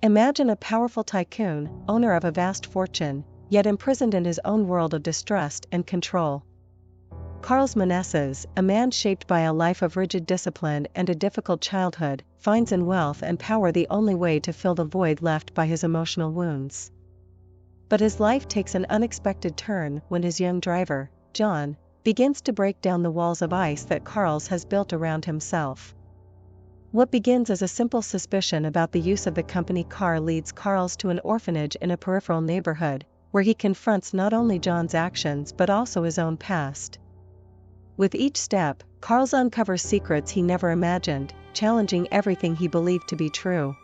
Imagine a powerful tycoon, owner of a vast fortune, yet imprisoned in his own world of distrust and control. Carlos Meneses, a man shaped by a life of rigid discipline and a difficult childhood, finds in wealth and power the only way to fill the void left by his emotional wounds. But his life takes an unexpected turn when his young driver, John, begins to break down the walls of ice that Carlos has built around himself. What begins as a simple suspicion about the use of the company car leads Carlos to an orphanage in a peripheral neighborhood, where he confronts not only John's actions but also his own past. With each step, Carlos uncovers secrets he never imagined, challenging everything he believed to be true.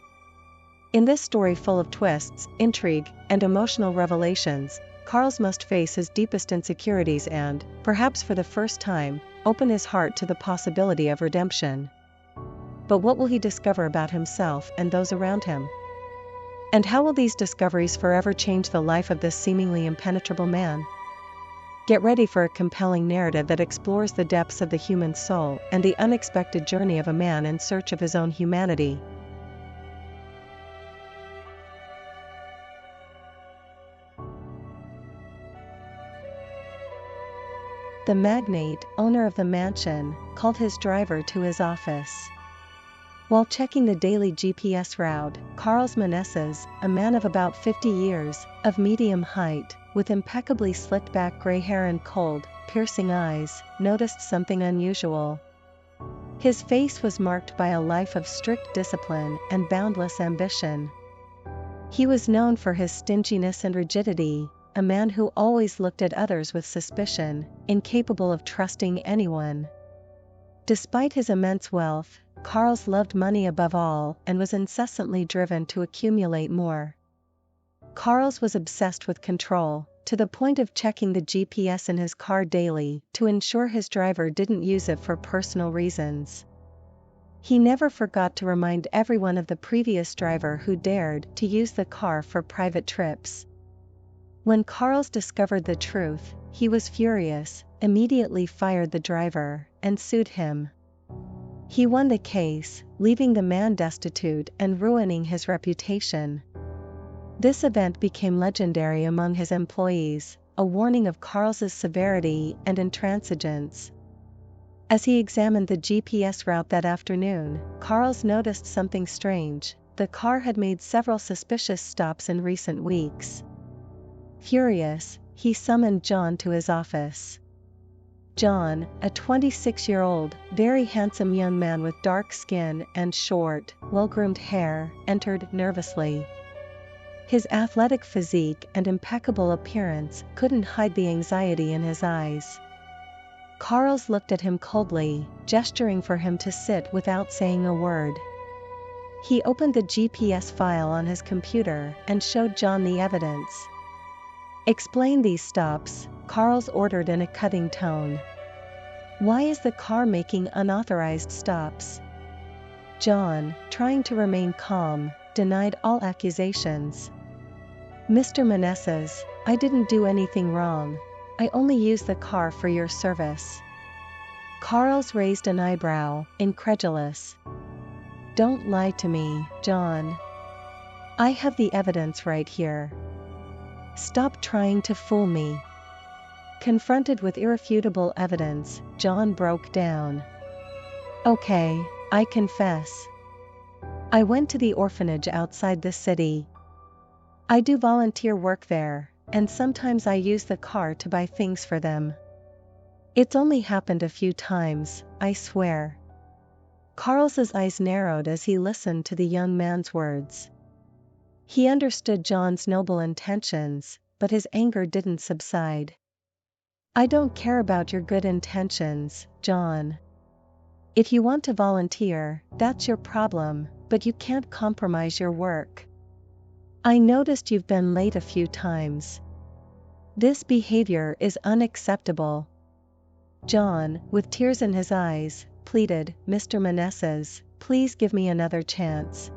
In this story full of twists, intrigue, and emotional revelations, Carlos must face his deepest insecurities and, perhaps for the first time, open his heart to the possibility of redemption. But what will he discover about himself and those around him? And how will these discoveries forever change the life of this seemingly impenetrable man? Get ready for a compelling narrative that explores the depths of the human soul and the unexpected journey of a man in search of his own humanity. The magnate, owner of the mansion, called his driver to his office. While checking the daily GPS route, Carlos Meneses, a man of about 50 years, of medium height, with impeccably slicked-back gray hair and cold, piercing eyes, noticed something unusual. His face was marked by a life of strict discipline and boundless ambition. He was known for his stinginess and rigidity, a man who always looked at others with suspicion, incapable of trusting anyone. Despite his immense wealth, Carlos loved money above all and was incessantly driven to accumulate more. Carlos was obsessed with control, to the point of checking the GPS in his car daily to ensure his driver didn't use it for personal reasons. He never forgot to remind everyone of the previous driver who dared to use the car for private trips. When Carlos discovered the truth, he was furious, immediately fired the driver, and sued him. He won the case, leaving the man destitute and ruining his reputation. This event became legendary among his employees, a warning of Carlos's severity and intransigence. As he examined the GPS route that afternoon, Carlos noticed something strange. The car had made several suspicious stops in recent weeks. Furious, he summoned John to his office. John, a 26-year-old, very handsome young man with dark skin and short, well-groomed hair, entered nervously. His athletic physique and impeccable appearance couldn't hide the anxiety in his eyes. Carlos looked at him coldly, gesturing for him to sit without saying a word. He opened the GPS file on his computer and showed John the evidence. "Explain these stops," Carlos ordered in a cutting tone. "Why is the car making unauthorized stops?" John, trying to remain calm, denied all accusations. "Mr. Meneses, I didn't do anything wrong. I only used the car for your service." Carlos raised an eyebrow, incredulous. "Don't lie to me, John. I have the evidence right here. Stop trying to fool me." Confronted with irrefutable evidence, John broke down. "Okay, I confess. I went to the orphanage outside the city. I do volunteer work there, and sometimes I use the car to buy things for them. It's only happened a few times, I swear." Carlos's eyes narrowed as he listened to the young man's words. He understood John's noble intentions, but his anger didn't subside. "I don't care about your good intentions, John. If you want to volunteer, that's your problem, but you can't compromise your work. I noticed you've been late a few times. This behavior is unacceptable." John, with tears in his eyes, pleaded, "Mr. Meneses, please give me another chance.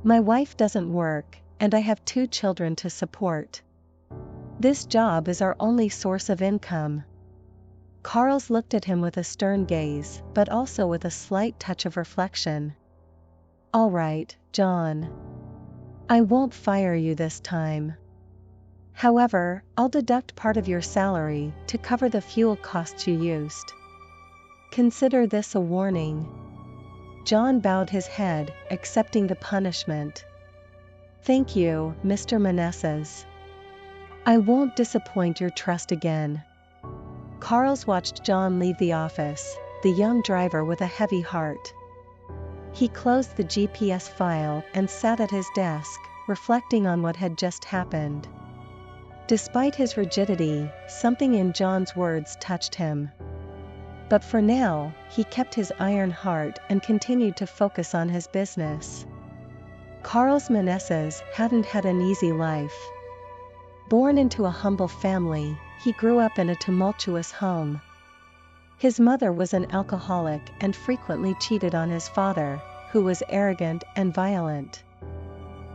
My wife doesn't work, and I have 2 children to support. This job is our only source of income." Carlos looked at him with a stern gaze, but also with a slight touch of reflection. "All right, John. I won't fire you this time. However, I'll deduct part of your salary to cover the fuel costs you used. Consider this a warning." John bowed his head, accepting the punishment. "Thank you, Mr. Menezes. I won't disappoint your trust again." Carls watched John leave the office, the young driver with a heavy heart. He closed the GPS file and sat at his desk, reflecting on what had just happened. Despite his rigidity, something in John's words touched him. But for now, he kept his iron heart and continued to focus on his business. Carls Menezes hadn't had an easy life. Born into a humble family, he grew up in a tumultuous home. His mother was an alcoholic and frequently cheated on his father, who was arrogant and violent.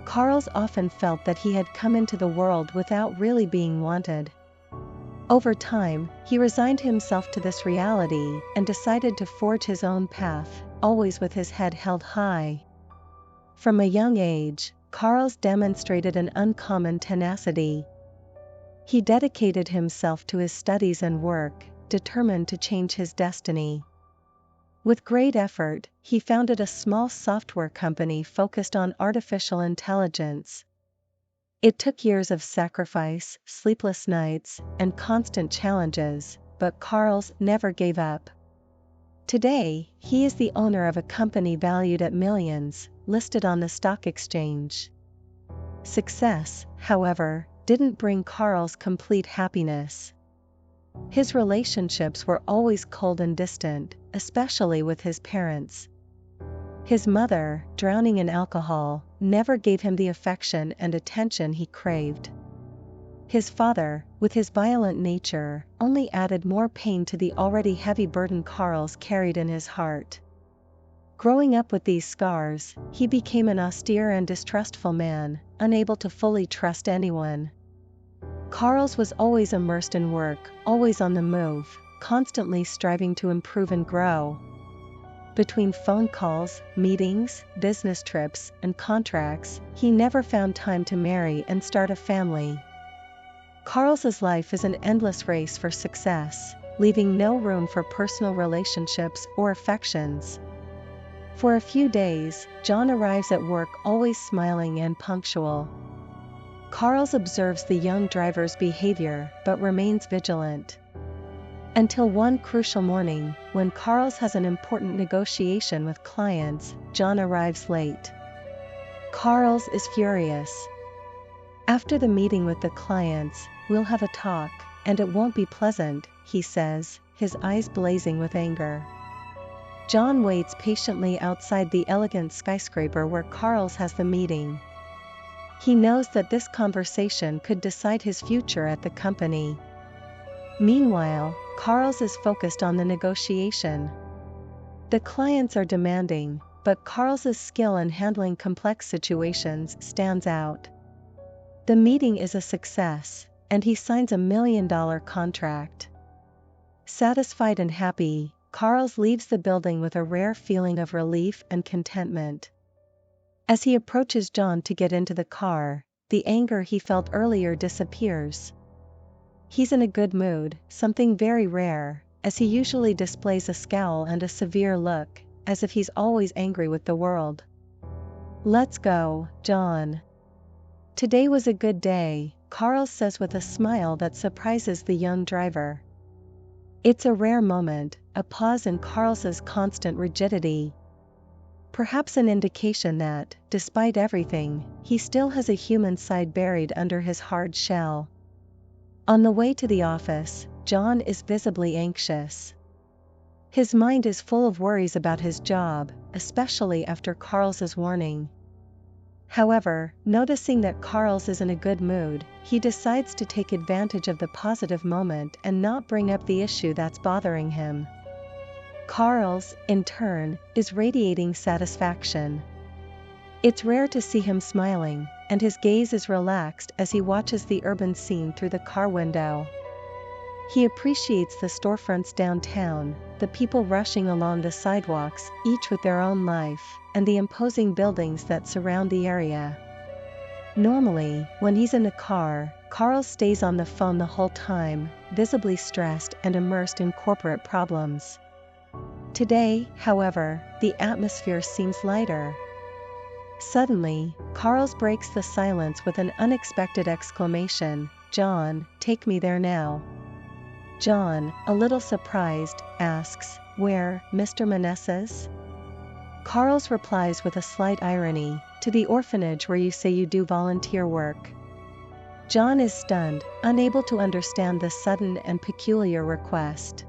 Carls often felt that he had come into the world without really being wanted. Over time, he resigned himself to this reality and decided to forge his own path, always with his head held high. From a young age, Carls demonstrated an uncommon tenacity. He dedicated himself to his studies and work, determined to change his destiny. With great effort, he founded a small software company focused on artificial intelligence. It took years of sacrifice, sleepless nights, and constant challenges, but Carls never gave up. Today, he is the owner of a company valued at millions, listed on the stock exchange. Success, however, didn't bring Carls complete happiness. His relationships were always cold and distant, especially with his parents. His mother, drowning in alcohol, never gave him the affection and attention he craved. His father, with his violent nature, only added more pain to the already heavy burden Carls carried in his heart. Growing up with these scars, he became an austere and distrustful man, unable to fully trust anyone. Carls was always immersed in work, always on the move, constantly striving to improve and grow. Between phone calls, meetings, business trips, and contracts, he never found time to marry and start a family. Carls's life is an endless race for success, leaving no room for personal relationships or affections. For a few days, John arrives at work always smiling and punctual. Carls observes the young driver's behavior but remains vigilant. Until one crucial morning, when Carls has an important negotiation with clients, John arrives late. Carls is furious. "After the meeting with the clients, we'll have a talk, and it won't be pleasant," he says, his eyes blazing with anger. John waits patiently outside the elegant skyscraper where Carls has the meeting. He knows that this conversation could decide his future at the company. Meanwhile, Carls is focused on the negotiation. The clients are demanding, but Carls's skill in handling complex situations stands out. The meeting is a success, and he signs a $1 million contract. Satisfied and happy, Carls leaves the building with a rare feeling of relief and contentment. As he approaches John to get into the car, the anger he felt earlier disappears. He's in a good mood, something very rare, as he usually displays a scowl and a severe look, as if he's always angry with the world. "Let's go, John." "Today was a good day," Carls says with a smile that surprises the young driver. It's a rare moment, a pause in Carls's constant rigidity. Perhaps an indication that, despite everything, he still has a human side buried under his hard shell. On the way to the office, John is visibly anxious. His mind is full of worries about his job, especially after Carls's warning. However, noticing that Carls is in a good mood, he decides to take advantage of the positive moment and not bring up the issue that's bothering him. Carls, in turn, is radiating satisfaction. It's rare to see him smiling, and his gaze is relaxed as he watches the urban scene through the car window. He appreciates the storefronts downtown, the people rushing along the sidewalks, each with their own life, and the imposing buildings that surround the area. Normally, when he's in the car, Carl stays on the phone the whole time, visibly stressed and immersed in corporate problems. Today, however, the atmosphere seems lighter. Suddenly, Carl breaks the silence with an unexpected exclamation, "John, take me there now." John, a little surprised, asks, "Where, Mr. Meneses?" Carl replies with a slight irony, "To the orphanage where you say you do volunteer work." John is stunned, unable to understand the sudden and peculiar request.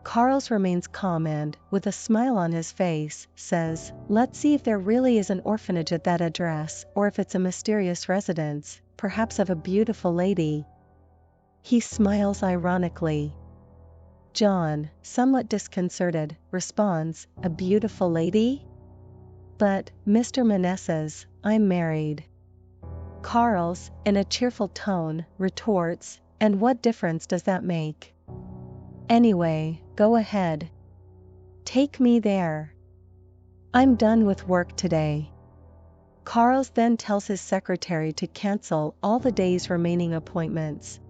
Carl remains calm and, with a smile on his face, says, "Let's see if there really is an orphanage at that address, or if it's a mysterious residence, perhaps of a beautiful lady." He smiles ironically. John, somewhat disconcerted, responds, "A beautiful lady? But, Mr. Meneses, I'm married." Carl, in a cheerful tone, retorts, "And what difference does that make? Anyway, go ahead. Take me there. I'm done with work today." Carl then tells his secretary to cancel all the day's remaining appointments.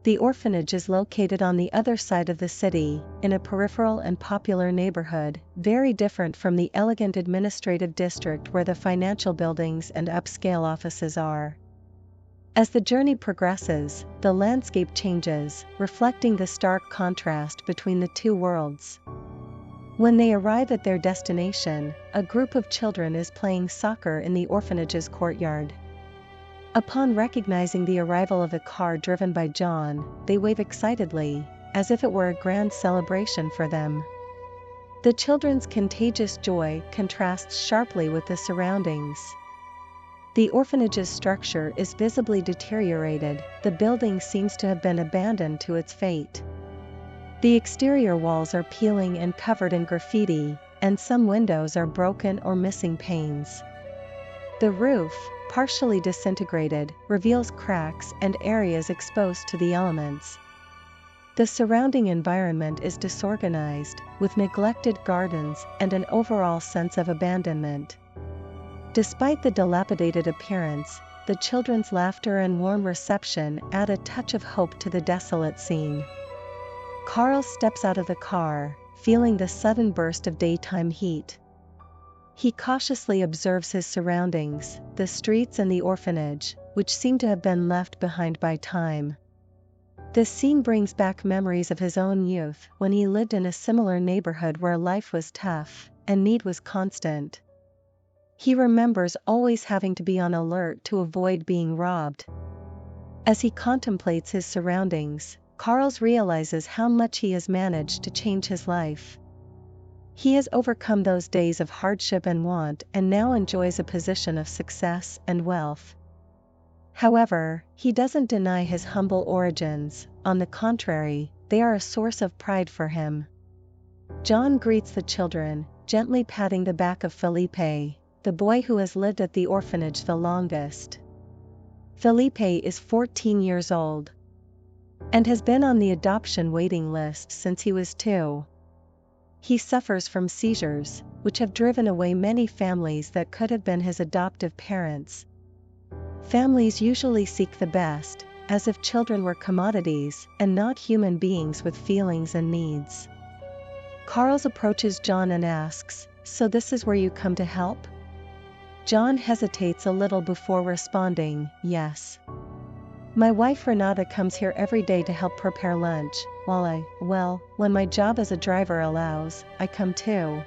The orphanage is located on the other side of the city, in a peripheral and popular neighborhood, very different from the elegant administrative district where the financial buildings and upscale offices are. As the journey progresses, the landscape changes, reflecting the stark contrast between the two worlds. When they arrive at their destination, a group of children is playing soccer in the orphanage's courtyard. Upon recognizing the arrival of a car driven by John, they wave excitedly, as if it were a grand celebration for them. The children's contagious joy contrasts sharply with the surroundings. The orphanage's structure is visibly deteriorated, the building seems to have been abandoned to its fate. The exterior walls are peeling and covered in graffiti, and some windows are broken or missing panes. The roof, partially disintegrated, reveals cracks and areas exposed to the elements. The surrounding environment is disorganized, with neglected gardens and an overall sense of abandonment. Despite the dilapidated appearance, the children's laughter and warm reception add a touch of hope to the desolate scene. Carl steps out of the car, feeling the sudden burst of daytime heat. He cautiously observes his surroundings, the streets and the orphanage, which seem to have been left behind by time. This scene brings back memories of his own youth, when he lived in a similar neighborhood where life was tough, and need was constant. He remembers always having to be on alert to avoid being robbed. As he contemplates his surroundings, Carl realizes how much he has managed to change his life. He has overcome those days of hardship and want and now enjoys a position of success and wealth. However, he doesn't deny his humble origins, on the contrary, they are a source of pride for him. John greets the children, gently patting the back of Felipe, the boy who has lived at the orphanage the longest. Felipe is 14 years old and has been on the adoption waiting list since he was 2. He suffers from seizures, which have driven away many families that could have been his adoptive parents. Families usually seek the best, as if children were commodities and not human beings with feelings and needs. Carl approaches John and asks, "So this is where you come to help?" John hesitates a little before responding, "Yes. My wife Renata comes here every day to help prepare lunch, while when my job as a driver allows, I come too."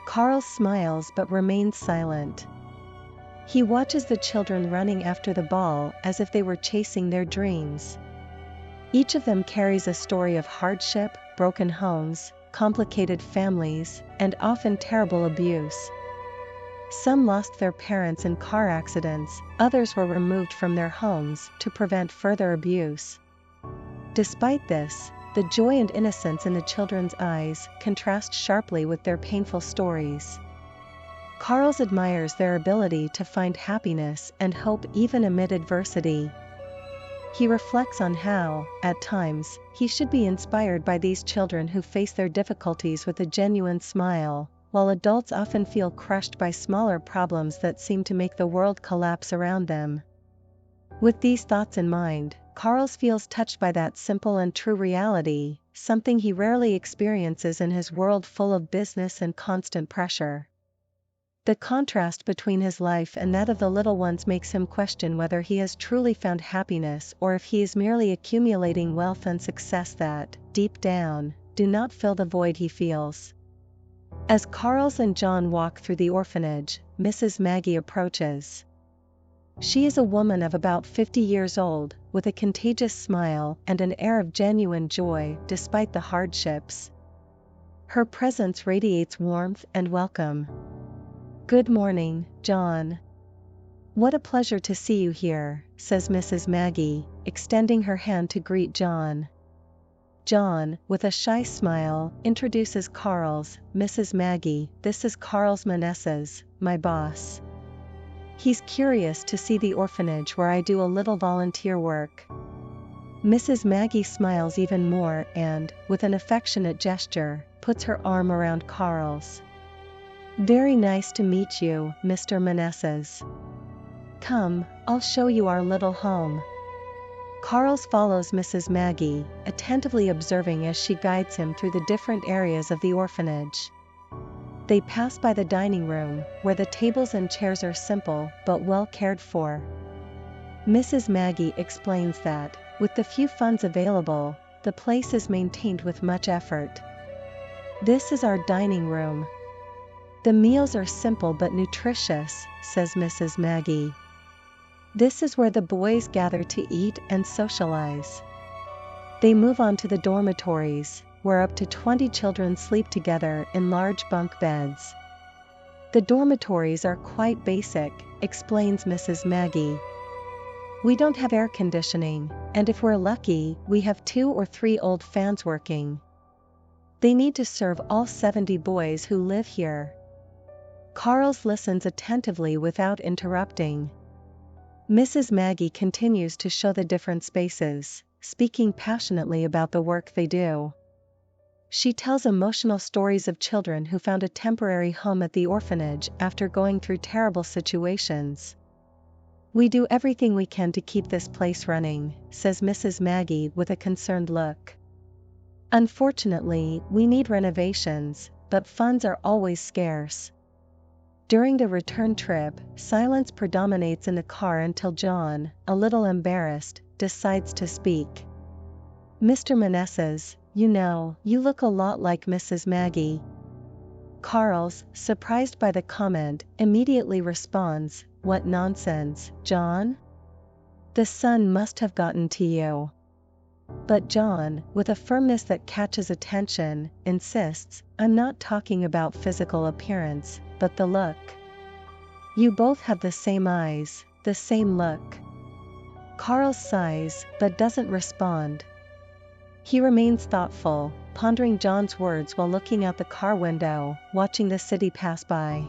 Carl smiles but remains silent. He watches the children running after the ball as if they were chasing their dreams. Each of them carries a story of hardship, broken homes, complicated families, and often terrible abuse. Some lost their parents in car accidents, others were removed from their homes to prevent further abuse. Despite this, the joy and innocence in the children's eyes contrast sharply with their painful stories. Carl admires their ability to find happiness and hope even amid adversity. He reflects on how, at times, he should be inspired by these children who face their difficulties with a genuine smile, while adults often feel crushed by smaller problems that seem to make the world collapse around them. With these thoughts in mind, Carl feels touched by that simple and true reality, something he rarely experiences in his world full of business and constant pressure. The contrast between his life and that of the little ones makes him question whether he has truly found happiness or if he is merely accumulating wealth and success that, deep down, do not fill the void he feels. As Carl and John walk through the orphanage, Mrs. Maggie approaches. She is a woman of about 50 years old, with a contagious smile and an air of genuine joy despite the hardships. Her presence radiates warmth and welcome. "Good morning, John. What a pleasure to see you here," says Mrs. Maggie, extending her hand to greet John. John, with a shy smile, introduces Mrs. Maggie, "This is Manessa's, my boss. He's curious to see the orphanage where I do a little volunteer work." Mrs. Maggie smiles even more and, with an affectionate gesture, puts her arm around Carl's. "Very nice to meet you, Mr. Manessa's. Come, I'll show you our little home." Carl follows Mrs. Maggie, attentively observing as she guides him through the different areas of the orphanage. They pass by the dining room, where the tables and chairs are simple but well cared for. Mrs. Maggie explains that, with the few funds available, the place is maintained with much effort. "This is our dining room. The meals are simple but nutritious," says Mrs. Maggie. "This is where the boys gather to eat and socialize." They move on to the dormitories, where up to 20 children sleep together in large bunk beds. "The dormitories are quite basic," explains Mrs. Maggie. "We don't have air conditioning, and if we're lucky, we have 2 or 3 old fans working. They need to serve all 70 boys who live here." Carl listens attentively without interrupting. Mrs. Maggie continues to show the different spaces, speaking passionately about the work they do. She tells emotional stories of children who found a temporary home at the orphanage after going through terrible situations. "We do everything we can to keep this place running," says Mrs. Maggie with a concerned look. "Unfortunately, we need renovations, but funds are always scarce." During the return trip, silence predominates in the car until John, a little embarrassed, decides to speak. "Mr. Manessa's, you look a lot like Mrs. Maggie." Carl, surprised by the comment, immediately responds, "What nonsense, John? The sun must have gotten to you." But John, with a firmness that catches attention, insists, "I'm not talking about physical appearance, but the look. You both have the same eyes, the same look." Carl sighs, but doesn't respond. He remains thoughtful, pondering John's words while looking out the car window, watching the city pass by.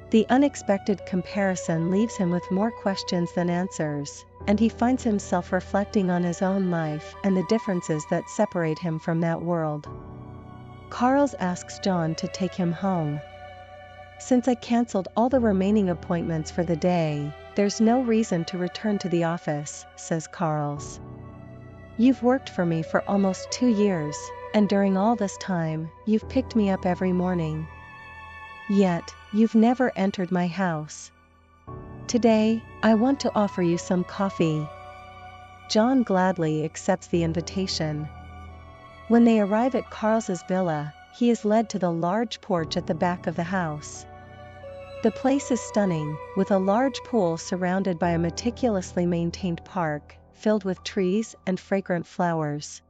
The unexpected comparison leaves him with more questions than answers, and he finds himself reflecting on his own life and the differences that separate him from that world. Carl asks John to take him home. "Since I canceled all the remaining appointments for the day, there's no reason to return to the office," says Carl. "You've worked for me for almost 2 years, and during all this time, you've picked me up every morning. Yet, you've never entered my house. Today, I want to offer you some coffee." John gladly accepts the invitation. When they arrive at Carl's villa, he is led to the large porch at the back of the house. The place is stunning, with a large pool surrounded by a meticulously maintained park, filled with trees and fragrant flowers.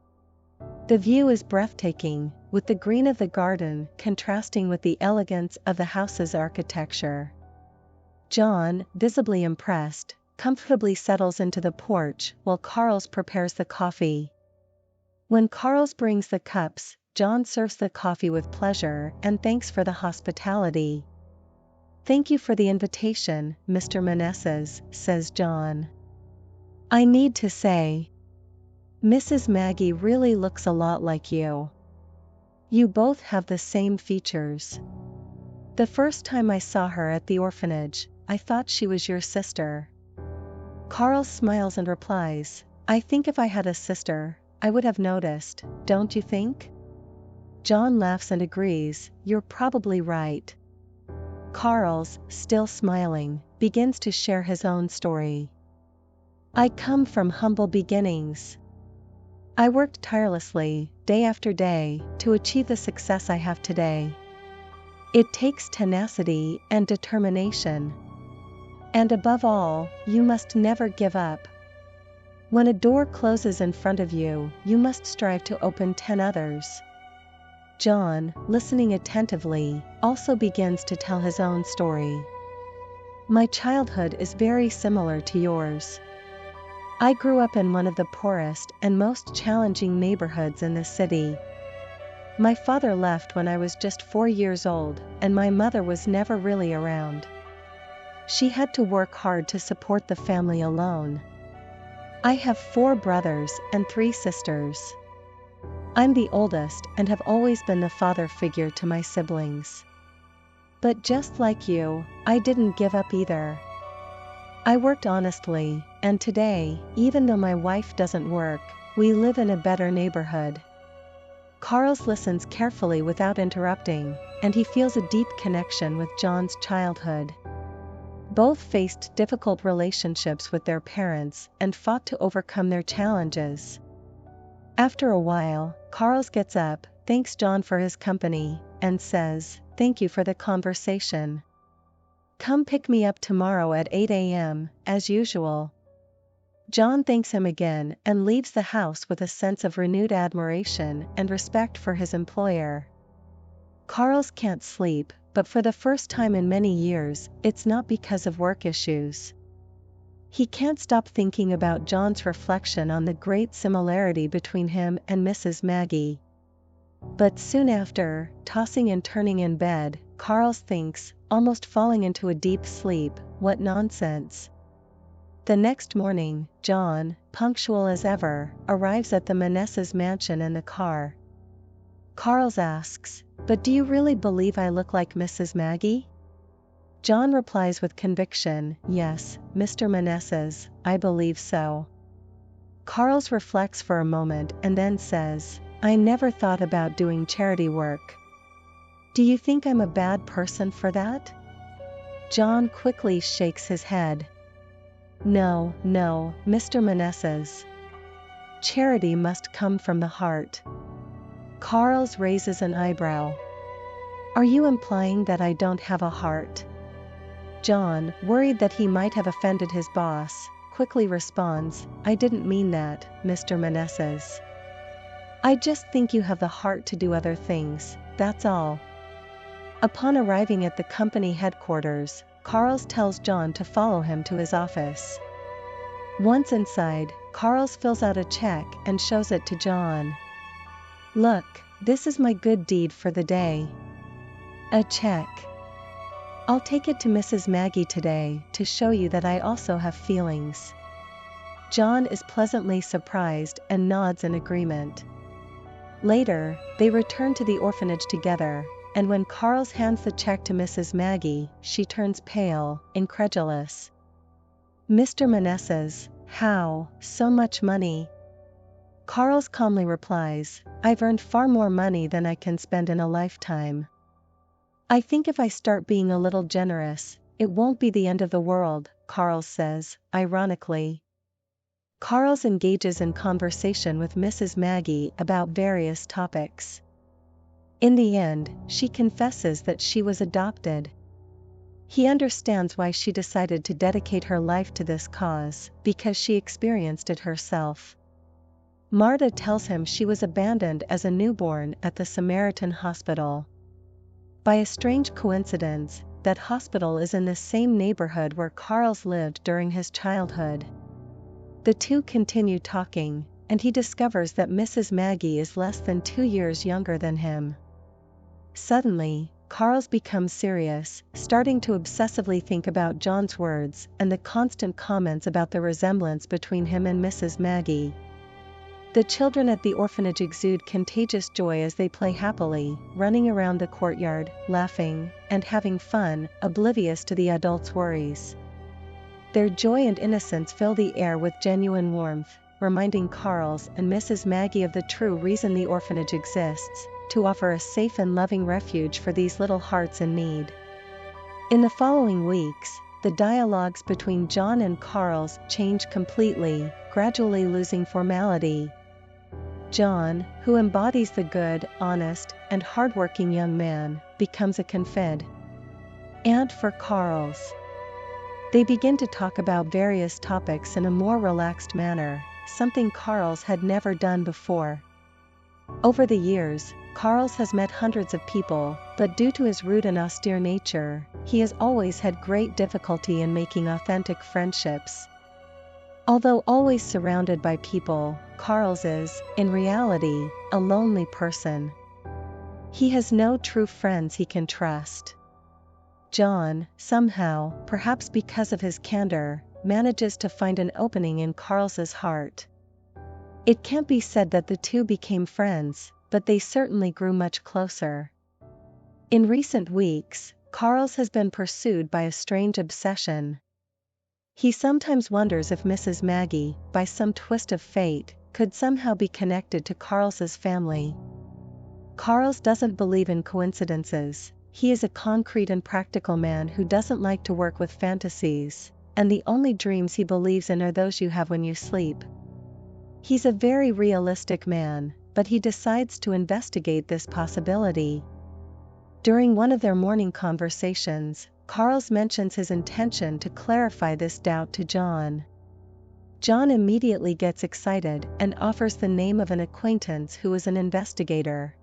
The view is breathtaking, with the green of the garden contrasting with the elegance of the house's architecture. John, visibly impressed, comfortably settles into the porch while Carl prepares the coffee. When Carl brings the cups, John serves the coffee with pleasure and thanks for the hospitality. "Thank you for the invitation, Mr. Manessa's," says John. "I need to say, Mrs. Maggie really looks a lot like you. You both have the same features." The first time I saw her at the orphanage, I thought she was your sister. Carl smiles and replies, I think if I had a sister, I would have noticed, don't you think? John laughs and agrees, you're probably right. Carl's, still smiling, begins to share his own story. I come from humble beginnings. I worked tirelessly, day after day, to achieve the success I have today. It takes tenacity and determination. And above all, you must never give up. When a door closes in front of you, you must strive to open 10 others. John, listening attentively, also begins to tell his own story. My childhood is very similar to yours. I grew up in one of the poorest and most challenging neighborhoods in the city. My father left when I was just 4 years old, and my mother was never really around. She had to work hard to support the family alone. I have 4 brothers and 3 sisters. I'm the oldest and have always been the father figure to my siblings. But just like you, I didn't give up either. I worked honestly, and today, even though my wife doesn't work, we live in a better neighborhood. Carls listens carefully without interrupting, and he feels a deep connection with John's childhood. Both faced difficult relationships with their parents and fought to overcome their challenges. After a while, Carls gets up, thanks John for his company, and says, thank you for the conversation. Come pick me up tomorrow at 8 a.m., as usual. John thanks him again and leaves the house with a sense of renewed admiration and respect for his employer. Carls can't sleep, but for the first time in many years, it's not because of work issues. He can't stop thinking about John's reflection on the great similarity between him and Mrs. Maggie. But soon after, tossing and turning in bed, Carls thinks, almost falling into a deep sleep, what nonsense. The next morning, John, punctual as ever, arrives at the Manessa's mansion in the car. Carls asks, but do you really believe I look like Mrs. Maggie? John replies with conviction, yes, Mr. Manessa's, I believe so. Carls reflects for a moment and then says, I never thought about doing charity work. Do you think I'm a bad person for that? John quickly shakes his head. No, Mr. Manessa's. Charity must come from the heart. Carls raises an eyebrow. Are you implying that I don't have a heart? John, worried that he might have offended his boss, quickly responds, I didn't mean that, Mr. Manessa's. I just think you have the heart to do other things, that's all. Upon arriving at the company headquarters, Carls tells John to follow him to his office. Once inside, Carls fills out a check and shows it to John. Look, this is my good deed for the day. A check. I'll take it to Mrs. Maggie today to show you that I also have feelings. John is pleasantly surprised and nods in agreement. Later, they return to the orphanage together, and when Carls hands the check to Mrs. Maggie, she turns pale, incredulous. Mr. Manessa's, how, so much money? Carls calmly replies, I've earned far more money than I can spend in a lifetime. I think if I start being a little generous, it won't be the end of the world, Carls says, ironically. Carls engages in conversation with Mrs. Maggie about various topics. In the end, she confesses that she was adopted. He understands why she decided to dedicate her life to this cause, because she experienced it herself. Marta tells him she was abandoned as a newborn at the Samaritan hospital. By a strange coincidence, that hospital is in the same neighborhood where Carls lived during his childhood. The two continue talking, and he discovers that Mrs. Maggie is less than 2 years younger than him. Suddenly, Carls becomes serious, starting to obsessively think about John's words and the constant comments about the resemblance between him and Mrs. Maggie. The children at the orphanage exude contagious joy as they play happily, running around the courtyard, laughing, and having fun, oblivious to the adults' worries. Their joy and innocence fill the air with genuine warmth, reminding Carls and Mrs. Maggie of the true reason the orphanage exists, to offer a safe and loving refuge for these little hearts in need. In the following weeks, the dialogues between John and Carls change completely, gradually losing formality. John, who embodies the good, honest, and hardworking young man, becomes a confidant for Carls. They begin to talk about various topics in a more relaxed manner, something Carls had never done before. Over the years, Carls has met hundreds of people, but due to his rude and austere nature, he has always had great difficulty in making authentic friendships. Although always surrounded by people, Carls is, in reality, a lonely person. He has no true friends he can trust. John, somehow, perhaps because of his candor, manages to find an opening in Carls's heart. It can't be said that the two became friends, but they certainly grew much closer. In recent weeks, Carls has been pursued by a strange obsession. He sometimes wonders if Mrs. Maggie, by some twist of fate, could somehow be connected to Carls's family. Carls doesn't believe in coincidences. He is a concrete and practical man who doesn't like to work with fantasies, and the only dreams he believes in are those you have when you sleep. He's a very realistic man, but he decides to investigate this possibility. During one of their morning conversations, Carls mentions his intention to clarify this doubt to John. John immediately gets excited and offers the name of an acquaintance who is an investigator.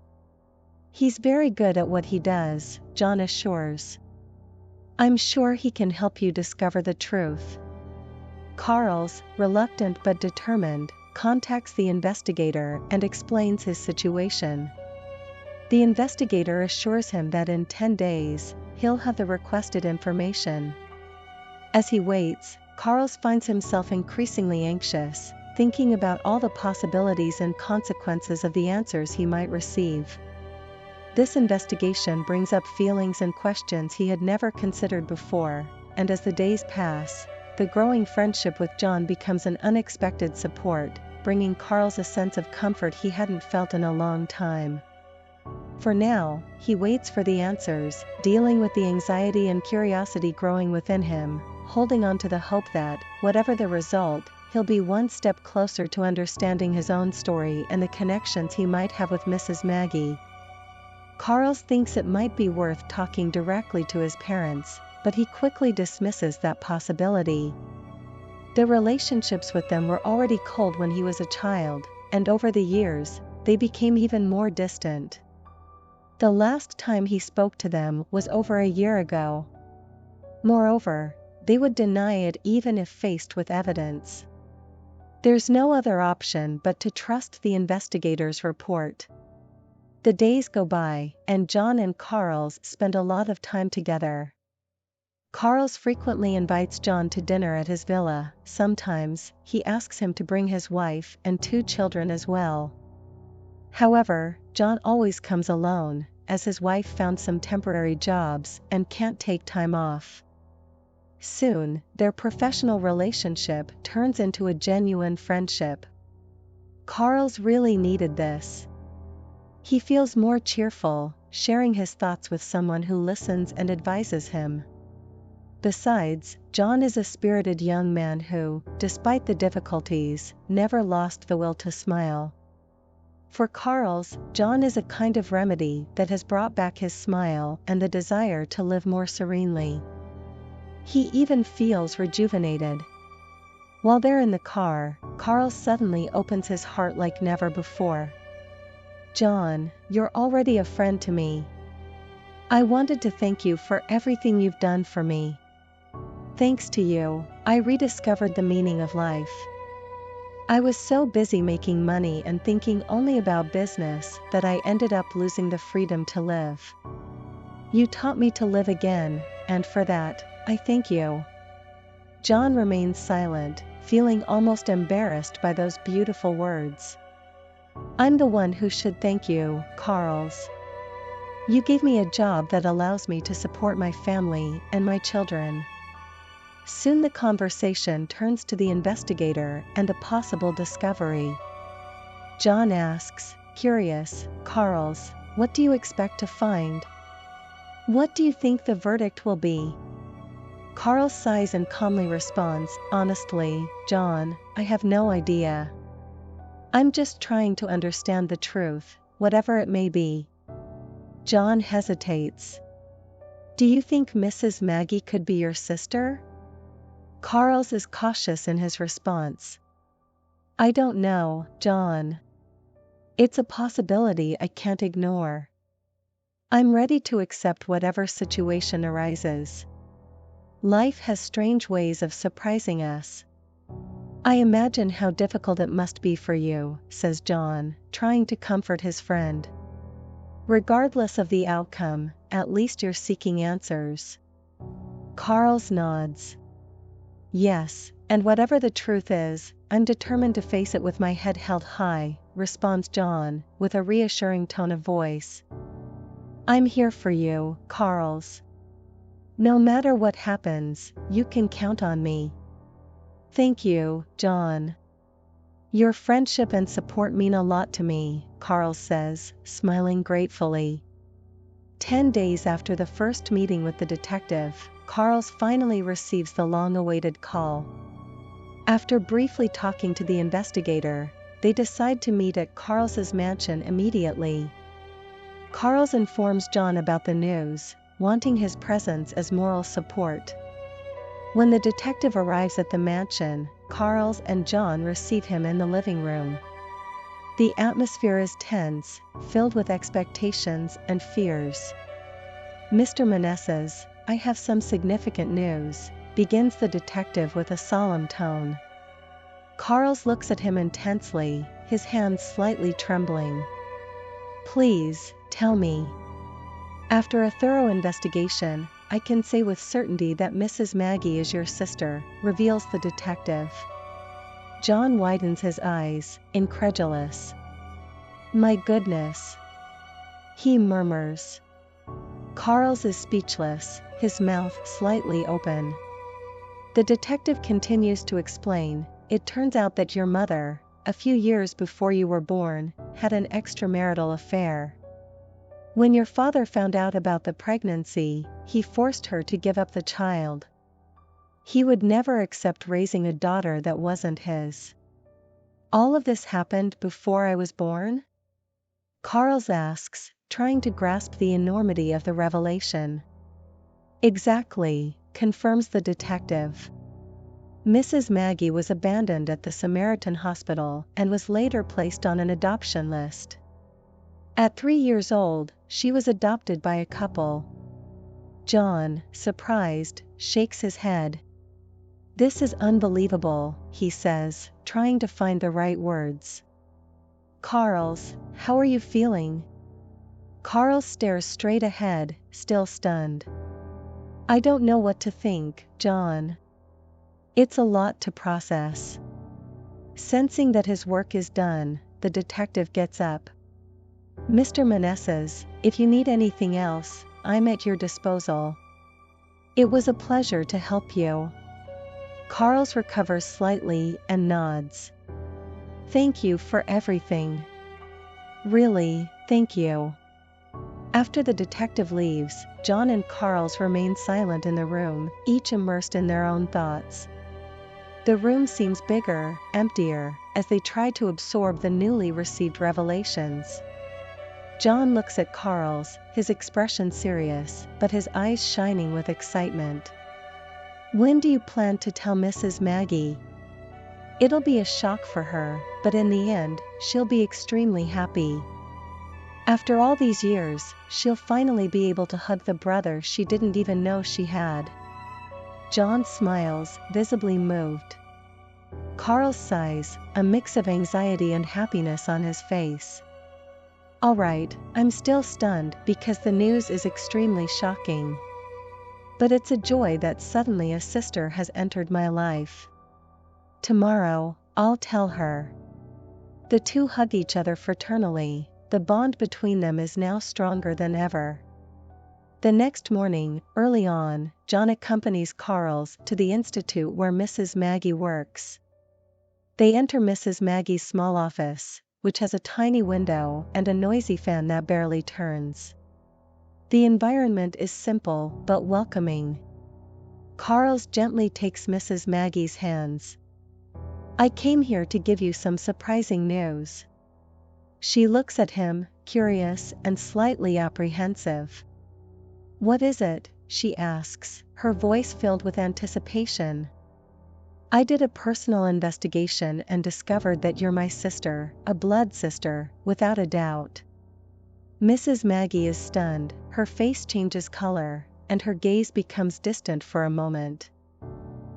He's very good at what he does, John assures. I'm sure he can help you discover the truth. Carls, reluctant but determined, contacts the investigator and explains his situation. The investigator assures him that in 10 days, he'll have the requested information. As he waits, Carls finds himself increasingly anxious, thinking about all the possibilities and consequences of the answers he might receive. This investigation brings up feelings and questions he had never considered before, and as the days pass, the growing friendship with John becomes an unexpected support, bringing Carls a sense of comfort he hadn't felt in a long time. For now, he waits for the answers, dealing with the anxiety and curiosity growing within him, holding on to the hope that, whatever the result, he'll be one step closer to understanding his own story and the connections he might have with Mrs. Maggie. Carls thinks it might be worth talking directly to his parents, but he quickly dismisses that possibility. The relationships with them were already cold when he was a child, and over the years, they became even more distant. The last time he spoke to them was over a year ago. Moreover, they would deny it even if faced with evidence. There's no other option but to trust the investigator's report. The days go by, and John and Carls spend a lot of time together. Carls frequently invites John to dinner at his villa. Sometimes, he asks him to bring his wife and 2 children as well. However, John always comes alone, as his wife found some temporary jobs and can't take time off. Soon, their professional relationship turns into a genuine friendship. Carls really needed this. He feels more cheerful, sharing his thoughts with someone who listens and advises him. Besides, John is a spirited young man who, despite the difficulties, never lost the will to smile. For Carls, John is a kind of remedy that has brought back his smile and the desire to live more serenely. He even feels rejuvenated. While they're in the car, Carls suddenly opens his heart like never before. John, you're already a friend to me. I wanted to thank you for everything you've done for me. Thanks to you, I rediscovered the meaning of life. I was so busy making money and thinking only about business that I ended up losing the freedom to live. You taught me to live again, and for that, I thank you. John remains silent, feeling almost embarrassed by those beautiful words. I'm the one who should thank you, Carls. You gave me a job that allows me to support my family and my children. Soon the conversation turns to the investigator and a possible discovery. John asks, curious, Carls, what do you expect to find? What do you think the verdict will be? Carl sighs and calmly responds, honestly, John, I have no idea. I'm just trying to understand the truth, whatever it may be. John hesitates. Do you think Mrs. Maggie could be your sister? Carls is cautious in his response. I don't know, John. It's a possibility I can't ignore. I'm ready to accept whatever situation arises. Life has strange ways of surprising us. I imagine how difficult it must be for you, says John, trying to comfort his friend. Regardless of the outcome, at least you're seeking answers. Carls nods. Yes, and whatever the truth is, I'm determined to face it with my head held high, responds John, with a reassuring tone of voice. I'm here for you, Carls. No matter what happens, you can count on me. Thank you, John. Your friendship and support mean a lot to me, Carl says, smiling gratefully. 10 days after the first meeting with the detective, Carls finally receives the long-awaited call. After briefly talking to the investigator, they decide to meet at Carls's mansion immediately. Carls informs John about the news, wanting his presence as moral support. When the detective arrives at the mansion, Carls and John receive him in the living room. The atmosphere is tense, filled with expectations and fears. Mr. Menezes, I have some significant news, begins the detective with a solemn tone. Carls looks at him intensely, his hands slightly trembling. Please, tell me. After a thorough investigation, I can say with certainty that Mrs. Maggie is your sister, reveals the detective. John widens his eyes, incredulous. My goodness. He murmurs. Carls is speechless, his mouth slightly open. The detective continues to explain, it turns out that your mother, a few years before you were born, had an extramarital affair. When your father found out about the pregnancy, he forced her to give up the child. He would never accept raising a daughter that wasn't his. All of this happened before I was born? Carls asks, trying to grasp the enormity of the revelation. Exactly, confirms the detective. Mrs. Maggie was abandoned at the Samaritan Hospital and was later placed on an adoption list. At 3 years old, she was adopted by a couple. John, surprised, shakes his head. This is unbelievable, he says, trying to find the right words. Carls, how are you feeling? Carls stares straight ahead, still stunned. I don't know what to think, John. It's a lot to process. Sensing that his work is done, the detective gets up. Mr. Menezes, if you need anything else, I'm at your disposal. It was a pleasure to help you. Carls recovers slightly and nods. Thank you for everything. Really, thank you. After the detective leaves, John and Carls remain silent in the room, each immersed in their own thoughts. The room seems bigger, emptier, as they try to absorb the newly received revelations. John looks at Carls, his expression serious, but his eyes shining with excitement. When do you plan to tell Mrs. Maggie? It'll be a shock for her, but in the end, she'll be extremely happy. After all these years, she'll finally be able to hug the brother she didn't even know she had. John smiles, visibly moved. Carl sighs, a mix of anxiety and happiness on his face. All right, I'm still stunned because the news is extremely shocking. But it's a joy that suddenly a sister has entered my life. Tomorrow, I'll tell her. The two hug each other fraternally. The bond between them is now stronger than ever. The next morning, early on, John accompanies Carls to the institute where Mrs. Maggie works. They enter Mrs. Maggie's small office, which has a tiny window and a noisy fan that barely turns. The environment is simple but welcoming. Carls gently takes Mrs. Maggie's hands. "I came here to give you some surprising news." She looks at him, curious and slightly apprehensive. "What is it?" she asks, her voice filled with anticipation. "I did a personal investigation and discovered that you're my sister, a blood sister, without a doubt." Mrs. Maggie is stunned, her face changes color, and her gaze becomes distant for a moment.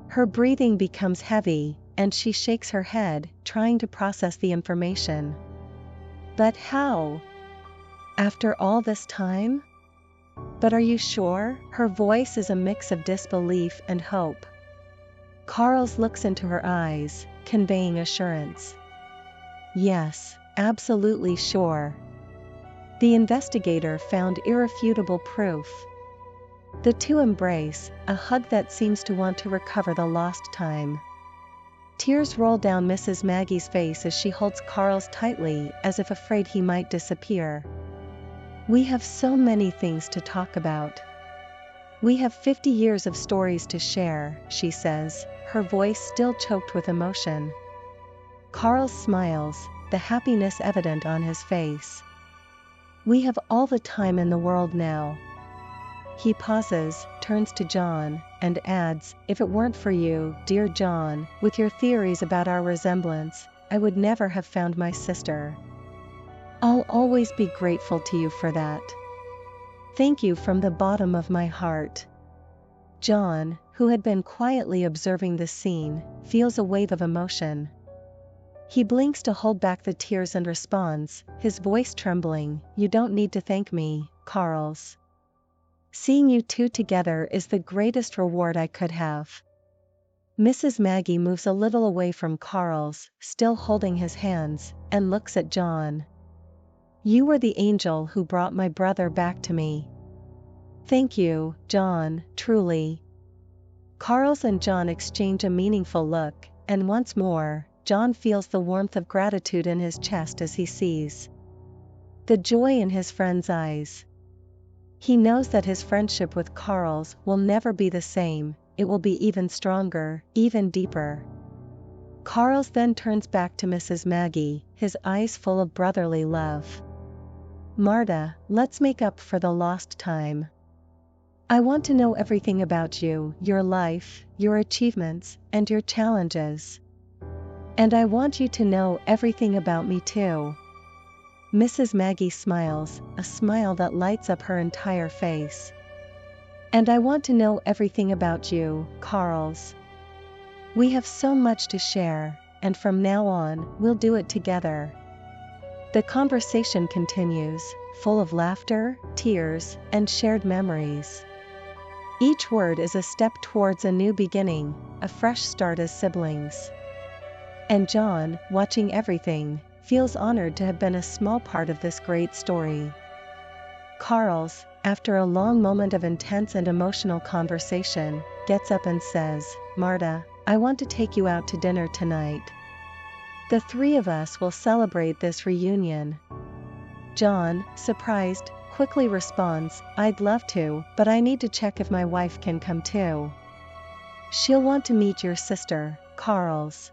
Her breathing becomes heavy, and she shakes her head, trying to process the information. "But how? After all this time? But are you sure?" Her voice is a mix of disbelief and hope. Carls looks into her eyes, conveying assurance. "Yes, absolutely sure." The investigator found irrefutable proof. The two embrace, a hug that seems to want to recover the lost time. Tears roll down Mrs. Maggie's face as she holds Carls tightly, as if afraid he might disappear. "We have so many things to talk about. We have 50 years of stories to share," she says, her voice still choked with emotion. Carls smiles, the happiness evident on his face. "We have all the time in the world now." He pauses, turns to John, and adds, "If it weren't for you, dear John, with your theories about our resemblance, I would never have found my sister. I'll always be grateful to you for that. Thank you from the bottom of my heart." John, who had been quietly observing the scene, feels a wave of emotion. He blinks to hold back the tears and responds, his voice trembling, "You don't need to thank me, Carls. Seeing you two together is the greatest reward I could have." Mrs. Maggie moves a little away from Carls, still holding his hands, and looks at John. "You were the angel who brought my brother back to me." "Thank you, John, truly." Carls and John exchange a meaningful look, and once more, John feels the warmth of gratitude in his chest as he sees the joy in his friend's eyes. He knows that his friendship with Carls will never be the same, it will be even stronger, even deeper. Carls then turns back to Mrs. Maggie, his eyes full of brotherly love. "Marta, let's make up for the lost time. I want to know everything about you, your life, your achievements, and your challenges. And I want you to know everything about me too." Mrs. Maggie smiles, a smile that lights up her entire face. "And I want to know everything about you, Carls. We have so much to share, and from now on, we'll do it together." The conversation continues, full of laughter, tears, and shared memories. Each word is a step towards a new beginning, a fresh start as siblings. And John, watching everything, feels honored to have been a small part of this great story. Carls, after a long moment of intense and emotional conversation, gets up and says, "Marta, I want to take you out to dinner tonight. The three of us will celebrate this reunion." John, surprised, quickly responds, "I'd love to, but I need to check if my wife can come too. She'll want to meet your sister, Carls."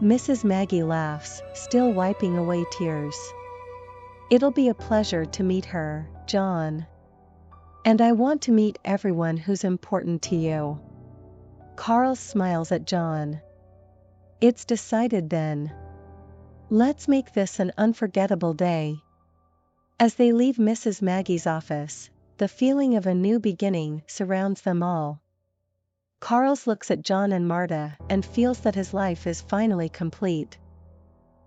Mrs. Maggie laughs, still wiping away tears. "It'll be a pleasure to meet her, John. And I want to meet everyone who's important to you." Carls smiles at John. "It's decided then. Let's make this an unforgettable day." As they leave Mrs. Maggie's office, the feeling of a new beginning surrounds them all. Carls looks at John and Marta and feels that his life is finally complete.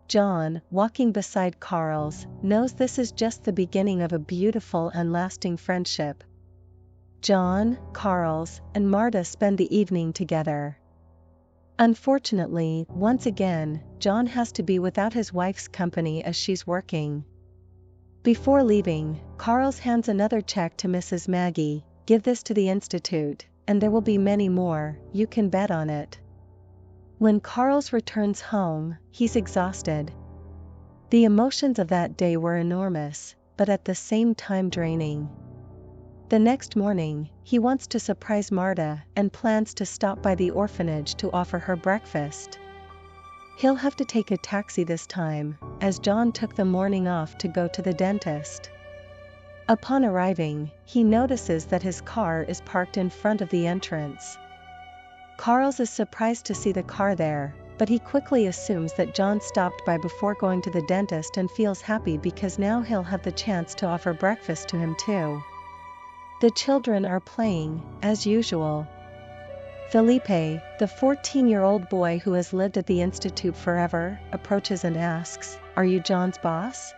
John, walking beside Carls, knows this is just the beginning of a beautiful and lasting friendship. John, Carls, and Marta spend the evening together. Unfortunately, once again, John has to be without his wife's company as she's working. Before leaving, Carls hands another check to Mrs. Maggie. Give this to the Institute, and there will be many more, you can bet on it. When Carls returns home, he's exhausted. The emotions of that day were enormous, but at the same time draining. The next morning, he wants to surprise Marta and plans to stop by the orphanage to offer her breakfast. He'll have to take a taxi this time, as John took the morning off to go to the dentist. Upon arriving, he notices that his car is parked in front of the entrance. Carls is surprised to see the car there, but he quickly assumes that John stopped by before going to the dentist and feels happy because now he'll have the chance to offer breakfast to him too. The children are playing, as usual. Felipe, the 14-year-old boy who has lived at the Institute forever, approaches and asks, "Are you John's boss?"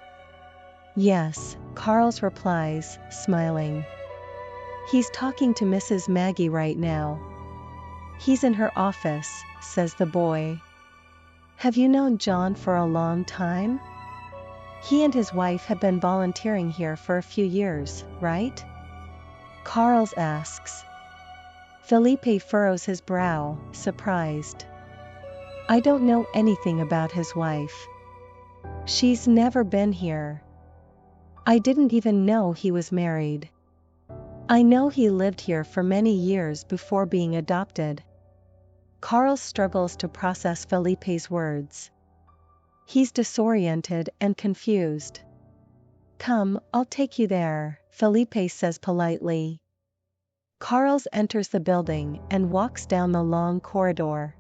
"Yes," Carls replies, smiling. "He's talking to Mrs. Maggie right now." "He's in her office," says the boy. "Have you known John for a long time?" "He and his wife have been volunteering here for a few years, right?" Carls asks. Felipe furrows his brow, surprised. "I don't know anything about his wife. She's never been here. I didn't even know he was married. I know he lived here for many years before being adopted." Carl struggles to process Felipe's words. He's disoriented and confused. "Come, I'll take you there," Felipe says politely. Carls enters the building and walks down the long corridor.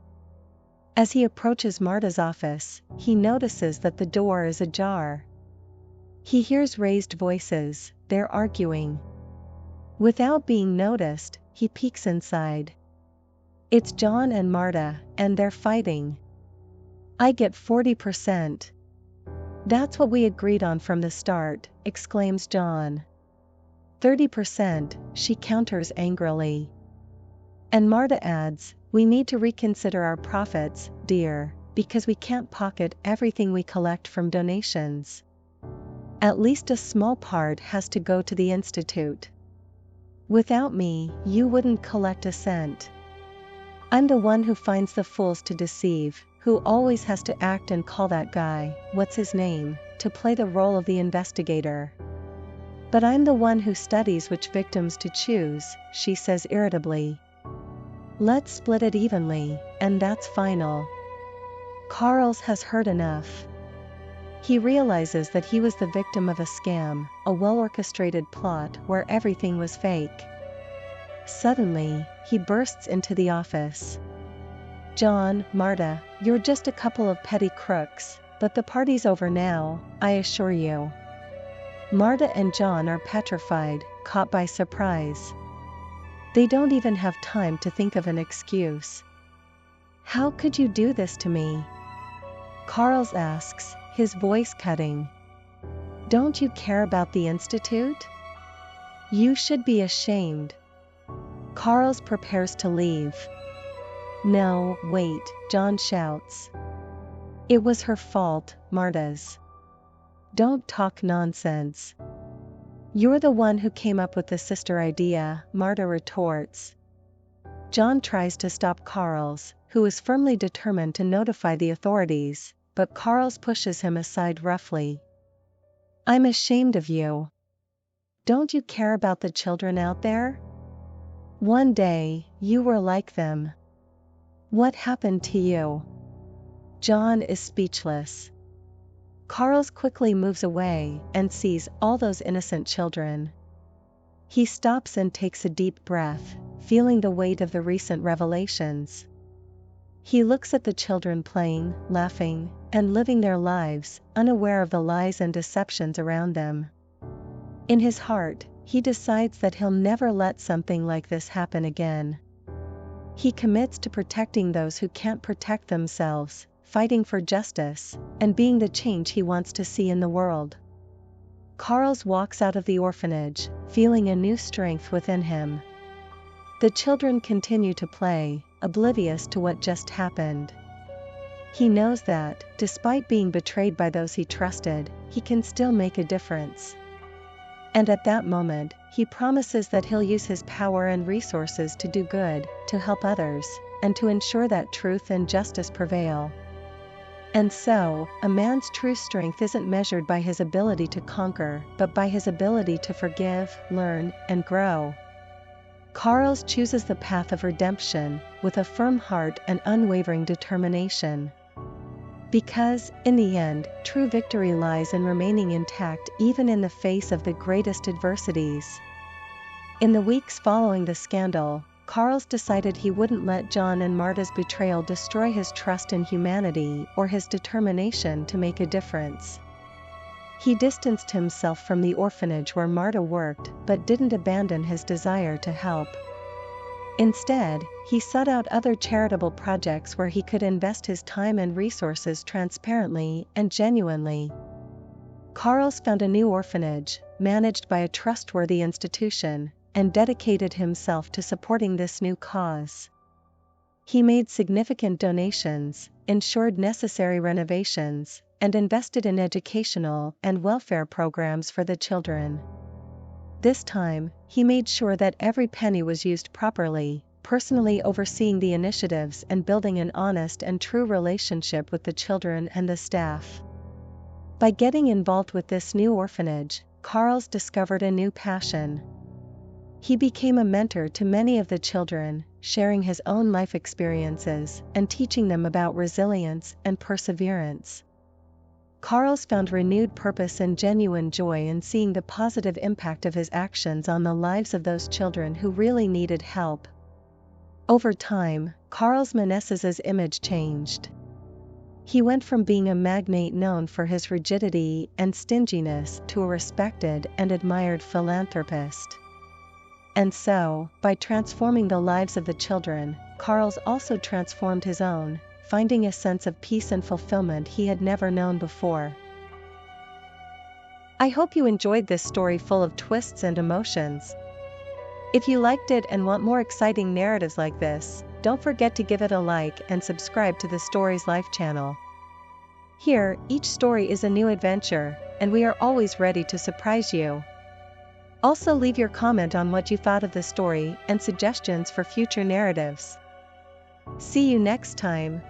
As he approaches Marta's office, he notices that the door is ajar. He hears raised voices, they're arguing. Without being noticed, he peeks inside. It's John and Marta, and they're fighting. "I get 40%. That's what we agreed on from the start," exclaims John. 30%, she counters angrily. And Marta adds, "We need to reconsider our profits, dear, because we can't pocket everything we collect from donations. At least a small part has to go to the Institute. Without me, you wouldn't collect a cent. I'm the one who finds the fools to deceive, who always has to act and call that guy, what's his name, to play the role of the investigator. But I'm the one who studies which victims to choose," she says irritably. "Let's split it evenly, and that's final." Carls has heard enough. He realizes that he was the victim of a scam, a well-orchestrated plot where everything was fake. Suddenly, he bursts into the office. "John, Marta, you're just a couple of petty crooks, but the party's over now, I assure you." Marta and John are petrified, caught by surprise. They don't even have time to think of an excuse. "How could you do this to me?" Carls asks, his voice cutting. "Don't you care about the Institute? You should be ashamed." Carls prepares to leave. "No, wait," John shouts. "It was her fault, Marta's. Don't talk nonsense." "You're the one who came up with the sister idea," Marta retorts. John tries to stop Carls, who is firmly determined to notify the authorities, but Carls pushes him aside roughly. "I'm ashamed of you. Don't you care about the children out there? One day, you were like them. What happened to you?" John is speechless. Carls quickly moves away and sees all those innocent children. He stops and takes a deep breath, feeling the weight of the recent revelations. He looks at the children playing, laughing, and living their lives, unaware of the lies and deceptions around them. In his heart, he decides that he'll never let something like this happen again. He commits to protecting those who can't protect themselves, fighting for justice, and being the change he wants to see in the world. Carls walks out of the orphanage, feeling a new strength within him. The children continue to play, oblivious to what just happened. He knows that, despite being betrayed by those he trusted, he can still make a difference. And at that moment, he promises that he'll use his power and resources to do good, to help others, and to ensure that truth and justice prevail. And so, a man's true strength isn't measured by his ability to conquer, but by his ability to forgive, learn, and grow. Carls chooses the path of redemption, with a firm heart and unwavering determination. Because, in the end, true victory lies in remaining intact even in the face of the greatest adversities. In the weeks following the scandal, Carls decided he wouldn't let John and Marta's betrayal destroy his trust in humanity or his determination to make a difference. He distanced himself from the orphanage where Marta worked, but didn't abandon his desire to help. Instead, he sought out other charitable projects where he could invest his time and resources transparently and genuinely. Carls found a new orphanage, managed by a trustworthy institution, and dedicated himself to supporting this new cause. He made significant donations, ensured necessary renovations, and invested in educational and welfare programs for the children. This time, he made sure that every penny was used properly, personally overseeing the initiatives and building an honest and true relationship with the children and the staff. By getting involved with this new orphanage, Carls discovered a new passion. He became a mentor to many of the children, sharing his own life experiences and teaching them about resilience and perseverance. Carls found renewed purpose and genuine joy in seeing the positive impact of his actions on the lives of those children who really needed help. Over time, Carls Menezes's image changed. He went from being a magnate known for his rigidity and stinginess to a respected and admired philanthropist. And so, by transforming the lives of the children, Carls also transformed his own, finding a sense of peace and fulfillment he had never known before. I hope you enjoyed this story full of twists and emotions. If you liked it and want more exciting narratives like this, don't forget to give it a like and subscribe to the Stories Life channel. Here, each story is a new adventure, and we are always ready to surprise you. Also leave your comment on what you thought of the story and suggestions for future narratives. See you next time.